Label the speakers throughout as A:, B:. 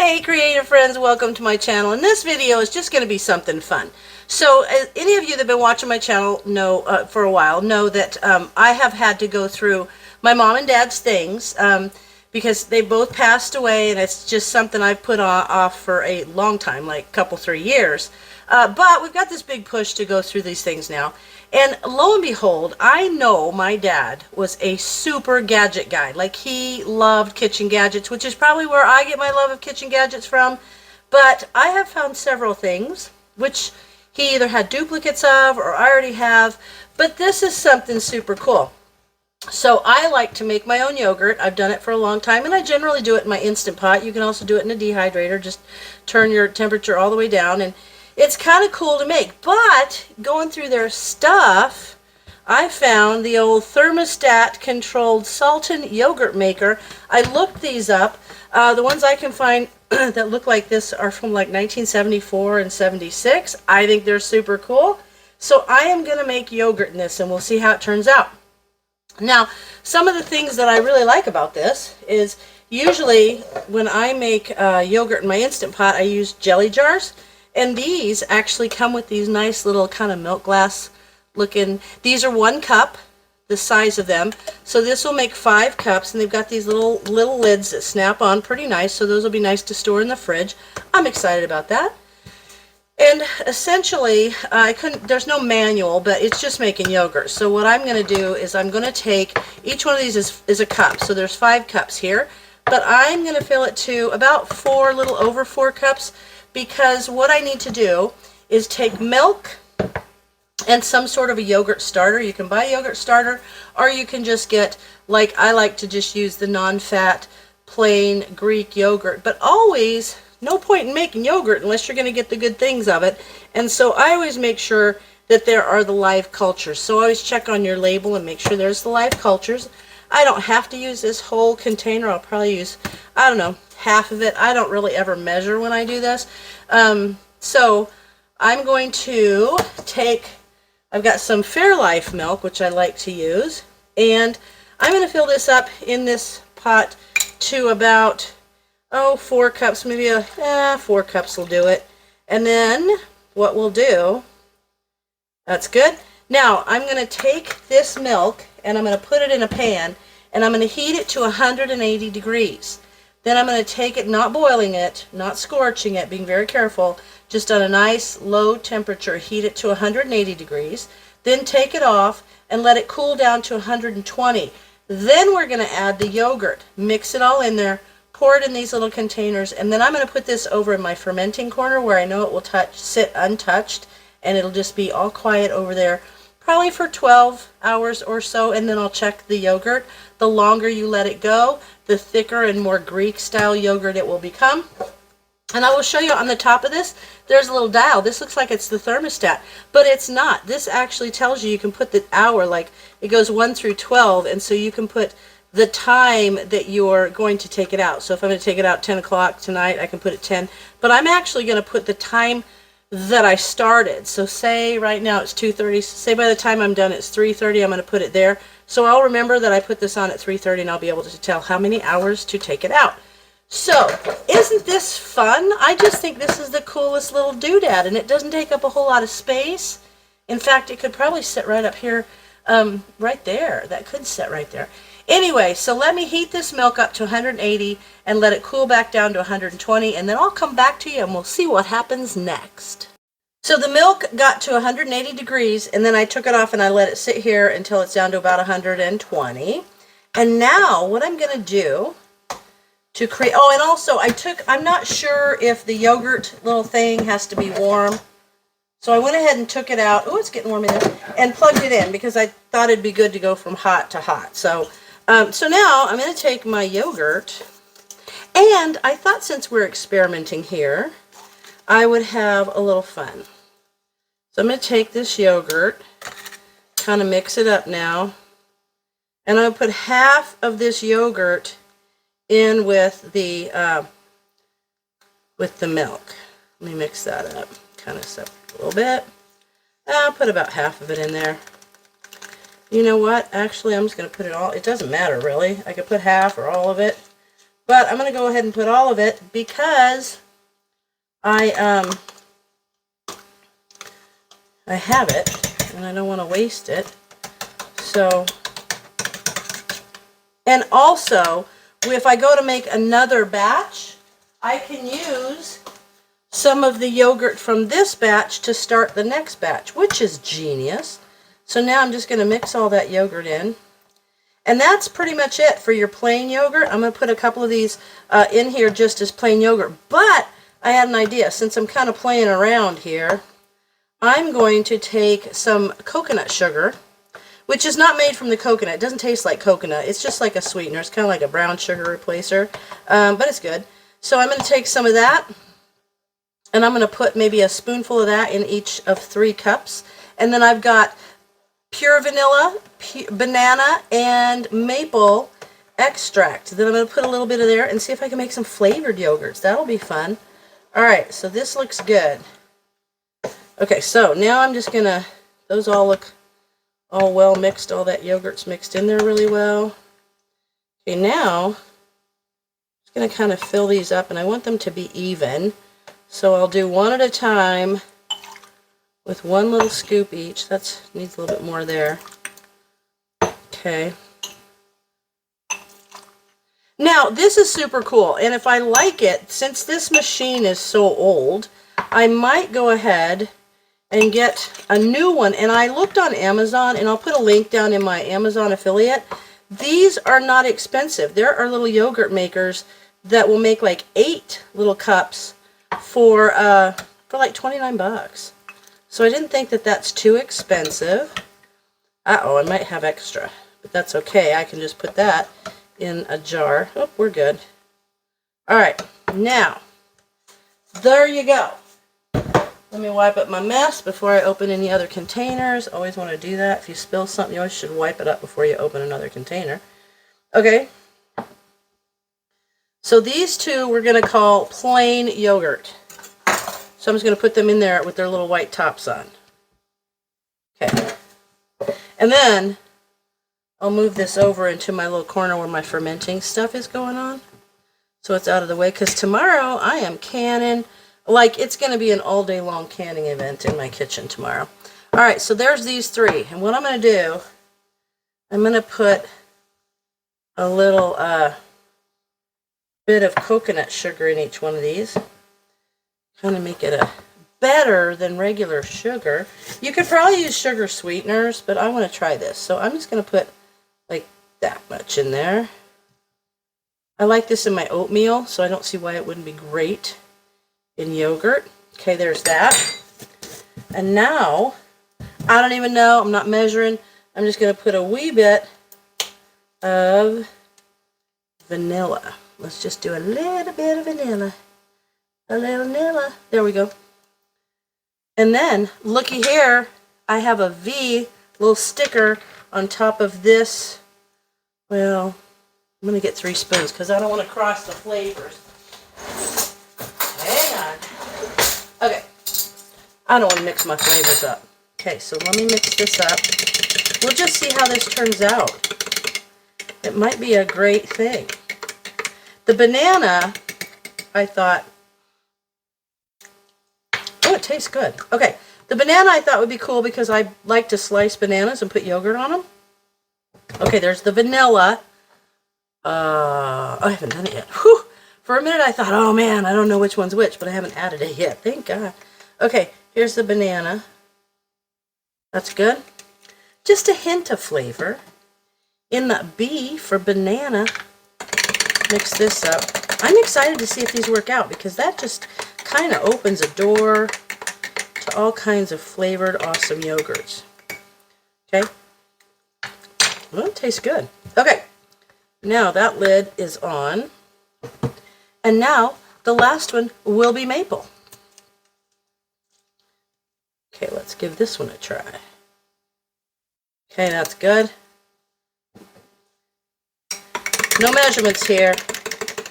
A: Hey creative friends, welcome to my channel, and this video is just going to be something fun. So any of you that have been watching my channel know for a while know that I have had to go through my mom and dad's things because they both passed away, and it's just something I've put off for a long time, like a couple, 3 years. But we've got this big push to go through these things now. And lo and behold, I know my dad was a super gadget guy. Like, he loved kitchen gadgets, which is probably where I get my love of kitchen gadgets from. But I have found several things which he either had duplicates of or I already have. But this is something super cool. So I like to make my own yogurt. I've done it for a long time, and I generally do it in my Instant Pot. You can also do it in a dehydrator. Just turn your temperature all the way down, and it's kind of cool to make. But going through their stuff, I found the old thermostat controlled Sultan yogurt maker. I looked these up. The ones I can find that look like this are from like 1974 and 76. I think they're super cool. So I am going to make yogurt in this, and we'll see how it turns out. Now, some of the things that I really like about this is usually when I make yogurt in my Instant Pot, I use jelly jars. And these actually come with these nice little kind of milk glass looking. These are 1 cup, the size of them. So this will make 5 cups, and they've got these little lids that snap on pretty nice. So those will be nice to store in the fridge. I'm excited about that. And essentially, there's no manual, but it's just making yogurt. So what I'm going to do is I'm going to take, each one of these is a cup. So there's 5 cups here. But I'm going to fill it to about 4, a little over 4 cups, because what I need to do is take milk and some sort of a yogurt starter. You can buy a yogurt starter, or you can just get, like I like to just use the non-fat, plain Greek yogurt. But always, no point in making yogurt unless you're going to get the good things of it. And so I always make sure that there are the live cultures. So always check on your label and make sure there's the live cultures. I don't have to use this whole container. I'll probably use, I don't know, half of it. I don't really ever measure when I do this. So I'm going to take, I've got some Fairlife milk, which I like to use, and I'm going to fill this up in this pot to about 4 cups, maybe 4 cups will do it. And then what we'll do, that's good. Now I'm going to take this milk and I'm going to put it in a pan, and I'm going to heat it to 180 degrees. Then I'm going to take it, not boiling it, not scorching it, being very careful, just on a nice low temperature, heat it to 180 degrees. Then take it off and let it cool down to 120. Then we're going to add the yogurt, mix it all in there, pour it in these little containers, and then I'm going to put this over in my fermenting corner where I know it will sit untouched, and it'll just be all quiet over there, probably for 12 hours or so, and then I'll check the yogurt. The longer you let it go, the thicker and more Greek style yogurt it will become. And I will show you on the top of this, there's a little dial. This looks like it's the thermostat, but it's not. This actually tells you can put the hour, like it goes 1 through 12, and so you can put the time that you're going to take it out. So if I'm going to take it out 10 o'clock tonight, I can put it 10. But I'm actually going to put the time that I started. So say right now it's 2:30. Say by the time I'm done it's 3:30. I'm going to put it there. So I'll remember that I put this on at 3:30, and I'll be able to tell how many hours to take it out. So isn't this fun? I just think this is the coolest little doodad, and it doesn't take up a whole lot of space. In fact, it could probably sit right up here, right there. That could sit right there. Anyway, so let me heat this milk up to 180 and let it cool back down to 120, and then I'll come back to you and we'll see what happens next. So the milk got to 180 degrees, and then I took it off and I let it sit here until it's down to about 120. And now what I'm going to do to create, and also I'm not sure if the yogurt little thing has to be warm. So I went ahead and took it out. Oh, it's getting warm in there. And plugged it in because I thought it'd be good to go from hot to hot. So now I'm going to take my yogurt, and I thought since we're experimenting here, I would have a little fun. So I'm going to take this yogurt, kind of mix it up now, and I'm going to put half of this yogurt in with the milk. Let me mix that up, kind of separate a little bit. I'll put about half of it in there. You know what? Actually, I'm just going to put it all. It doesn't matter, really. I could put half or all of it. But I'm going to go ahead and put all of it because I have it and I don't want to waste it. So, and also, if I go to make another batch, I can use some of the yogurt from this batch to start the next batch, which is genius. So now I'm just going to mix all that yogurt in. And that's pretty much it for your plain yogurt. I'm going to put a couple of these in here just as plain yogurt. But I had an idea. Since I'm kind of playing around here, I'm going to take some coconut sugar, which is not made from the coconut. It doesn't taste like coconut. It's just like a sweetener. It's kind of like a brown sugar replacer, but it's good. So I'm going to take some of that, and I'm going to put maybe a spoonful of that in each of 3 cups. And then I've got pure vanilla, banana, and maple extract. Then I'm going to put a little bit of there and see if I can make some flavored yogurts. That'll be fun. All right, so this looks good. Okay, so now I'm just going to, those all look all well mixed. All that yogurt's mixed in there really well. Okay, now I'm just going to kind of fill these up, and I want them to be even. So I'll do one at a time with 1 little scoop each. That needs a little bit more there. Okay. Now, this is super cool, and if I like it, since this machine is so old, I might go ahead and get a new one. And I looked on Amazon, and I'll put a link down in my Amazon affiliate. These are not expensive. There are little yogurt makers that will make like 8 little cups for like 29 bucks. So I didn't think that that's too expensive. Uh-oh, I might have extra, but that's okay. I can just put that in a jar. Oh, we're good. All right, now, there you go. Let me wipe up my mess before I open any other containers. Always want to do that. If you spill something, you always should wipe it up before you open another container. Okay. So these 2 we're going to call plain yogurt. So I'm just going to put them in there with their little white tops on. Okay. And then I'll move this over into my little corner where my fermenting stuff is going on. So it's out of the way, because tomorrow I am canning. Like, it's going to be an all day long canning event in my kitchen tomorrow. All right, so there's these 3. And what I'm going to do, I'm going to put a little bit of coconut sugar in each one of these. Kind of make it a better than regular sugar. You could probably use sugar sweeteners, but I want to try this. So I'm just going to put like that much in there. I like this in my oatmeal, so I don't see why it wouldn't be great in yogurt. Okay, there's that. And now, I don't even know, I'm not measuring. I'm just going to put a wee bit of vanilla. Let's just do a little bit of vanilla. A little vanilla. There we go. And then, looky here, I have a V little sticker on top of this. Well, I'm going to get 3 spoons because I don't want to cross the flavors. Hang on. Okay. I don't want to mix my flavors up. Okay, so let me mix this up. We'll just see how this turns out. It might be a great thing. The banana, I thought, oh, it tastes good. Okay, the banana I thought would be cool because I like to slice bananas and put yogurt on them. Okay, there's the vanilla. I haven't done it yet. Whew. For a minute I thought, oh man, I don't know which one's which, but I haven't added it yet. Thank God. Okay, here's the banana. That's good. Just a hint of flavor. In the B for banana, mix this up. I'm excited to see if these work out because that just kind of opens a door to all kinds of flavored, awesome yogurts. Okay. Well, it tastes good. Okay. Now that lid is on. And now the last one will be maple. Okay, let's give this one a try. Okay, that's good. No measurements here.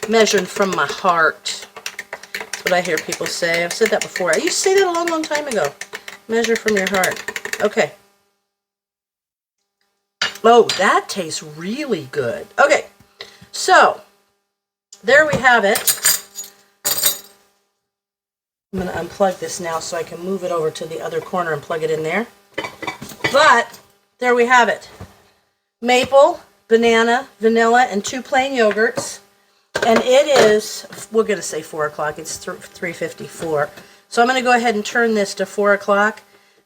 A: Measuring from my heart. That's what I hear people say. I've said that before. I used to say that a long, long time ago. Measure from your heart. Okay. Oh, that tastes really good. Okay, so there we have it. I'm going to unplug this now so I can move it over to the other corner and plug it in there. But there we have it. Maple, banana, vanilla, and 2 plain yogurts. And it is, we're going to say 4 o'clock. It's 3:54. So I'm going to go ahead and turn this to 4 o'clock.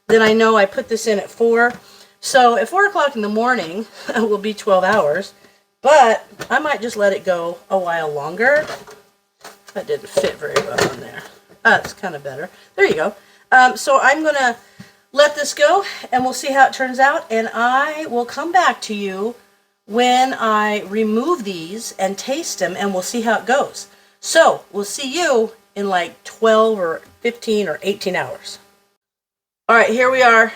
A: Then I know I put this in at 4. So at 4 o'clock in the morning, it will be 12 hours. But I might just let it go a while longer. That didn't fit very well in there. That's kind of better. There you go. So I'm going to let this go, and we'll see how it turns out. And I will come back to you when I remove these and taste them, and we'll see how it goes. So we'll see you in like 12 or 15 or 18 hours. All right, here we are.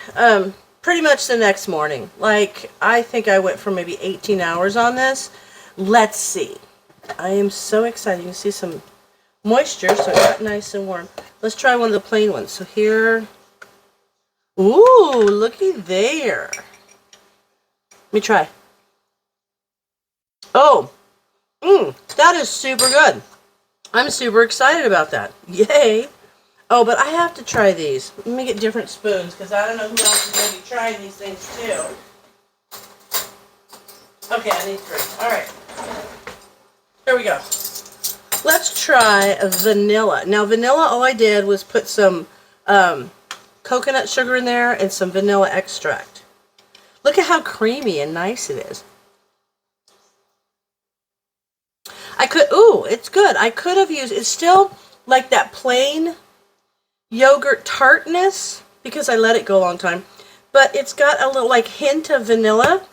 A: Pretty much the next morning. Like, I think I went for maybe 18 hours on this. Let's see. I am so excited. You can see some moisture, so it got nice and warm. Let's try one of the plain ones. So here. Ooh, looky there. Let me try. Oh, that is super good. I'm super excited about that. Yay. Oh, but I have to try these. Let me get different spoons, because I don't know who else is going to be trying these things too. Okay, I need 3. All right. Here we go. Let's try vanilla. Now, vanilla, all I did was put some coconut sugar in there and some vanilla extract. Look at how creamy and nice it is. It's good. I could have used, it's still like that plain yogurt tartness because I let it go a long time. But it's got a little like hint of vanilla.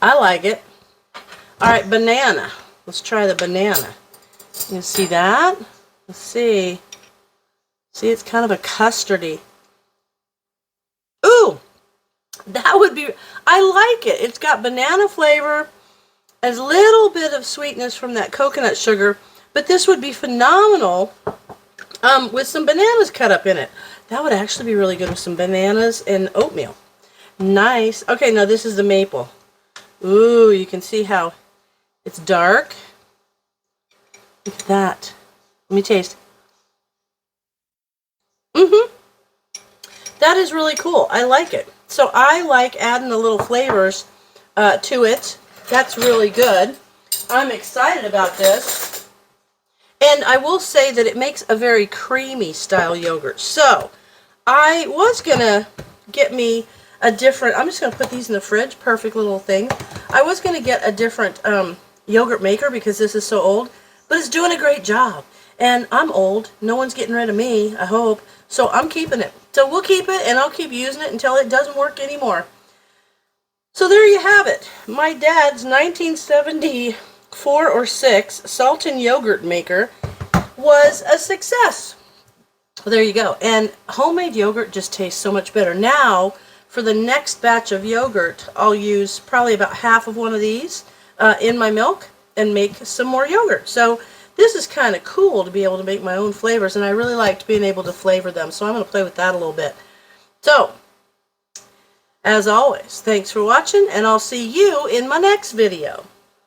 A: I like it. All right, banana. Let's try the banana. You see that? Let's see. See, it's kind of a custardy. Ooh, that would be, I like it. It's got banana flavor, a little bit of sweetness from that coconut sugar, but this would be phenomenal with some bananas cut up in it. That would actually be really good with some bananas and oatmeal. Nice. Okay, now this is the maple. Ooh, you can see how it's dark. Look at that. Let me taste. That is really cool. I like it. So I like adding the little flavors to it. That's really good. I'm excited about this. And I will say that it makes a very creamy style yogurt. So I was going to get me a different, I'm just going to put these in the fridge. Perfect little thing. I was going to get a different yogurt maker because this is so old. But it's doing a great job. And I'm old. No one's getting rid of me, I hope. So I'm keeping it. So we'll keep it, and I'll keep using it until it doesn't work anymore. So there you have it. My dad's 1974 or 6 Sultan yogurt maker was a success. Well, there you go. And homemade yogurt just tastes so much better. Now, for the next batch of yogurt, I'll use probably about half of one of these in my milk and make some more yogurt. So this is kind of cool to be able to make my own flavors, and I really liked being able to flavor them. So I'm going to play with that a little bit. So, as always, thanks for watching, and I'll see you in my next video.